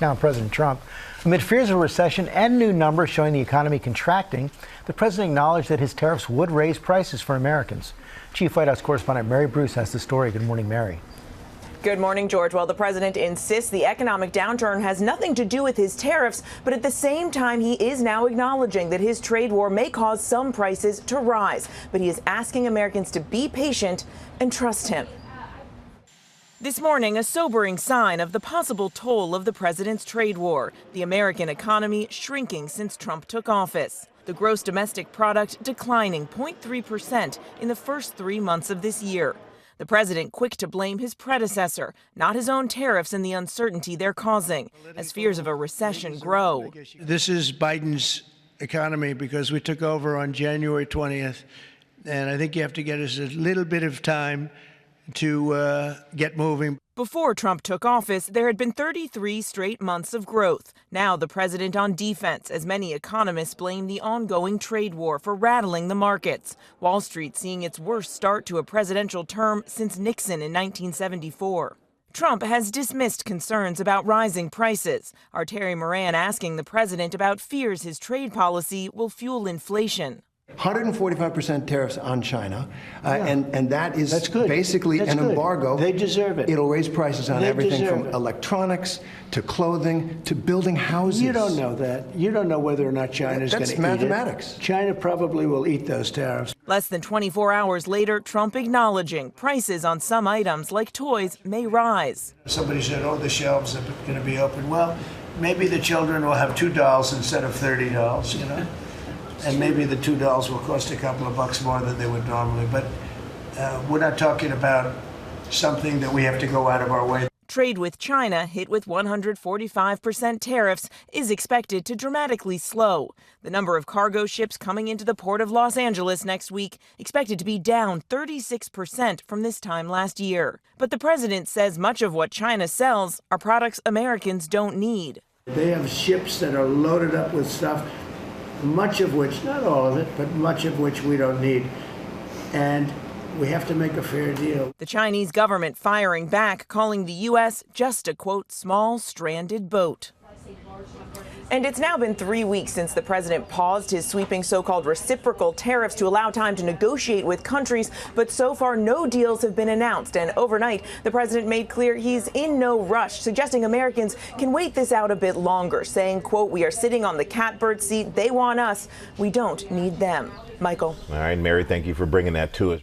Now, President Trump, amid fears of a recession and new numbers showing the economy contracting, the president acknowledged that his tariffs would raise prices for Americans. Chief White House correspondent Mary Bruce has the story. Good morning, Mary. Good morning, George. Well, the president insists the economic downturn has nothing to do with his tariffs, but at the same time, he is now acknowledging that his trade war may cause some prices to rise. But he is asking Americans to be patient and trust him. This morning, a sobering sign of the possible toll of the president's trade war. The American economy shrinking since Trump took office. The gross domestic product declining 0.3% in the first 3 months of this year. The president quick to blame his predecessor, not his own tariffs and the uncertainty they're causing, as fears of a recession grow. This is Biden's economy because we took over on January 20th, and I think you have to get us a little bit of time to get moving. Before Trump took office, there had been 33 straight months of growth. Now the president on defense, as many economists blame the ongoing trade war for rattling the markets. Wall Street seeing its worst start to a presidential term since Nixon in 1974. Trump has dismissed concerns about rising prices. Our Terry Moran asking the president about fears his trade policy will fuel inflation. 145% tariffs on China, and that is basically an embargo. They deserve it. It'll raise prices on everything from electronics to clothing to building houses. You don't know that. You don't know whether or not China's going to eat it. That's mathematics. China probably will eat those tariffs. Less than 24 hours later, Trump acknowledging prices on some items like toys may rise. Somebody said, oh, the shelves are going to be open. Well, maybe the children will have $2 instead of $30, you know? And maybe the $2 will cost a couple of bucks more than they would normally. But we're not talking about something that we have to go out of our way. Trade with China, hit with 145% tariffs, is expected to dramatically slow. The number of cargo ships coming into the port of Los Angeles next week expected to be down 36% from this time last year. But the president says much of what China sells are products Americans don't need. They have ships that are loaded up with stuff, much of which, not all of it, but much of which we don't need. And we have to make a fair deal. The Chinese government firing back, calling the U.S. just a, quote, small stranded boat. And it's now been 3 weeks since the president paused his sweeping so-called reciprocal tariffs to allow time to negotiate with countries. But so far, no deals have been announced. And overnight, the president made clear he's in no rush, suggesting Americans can wait this out a bit longer, saying, quote, we are sitting on the catbird seat. They want us. We don't need them. Michael. All right, Mary, thank you for bringing that to us.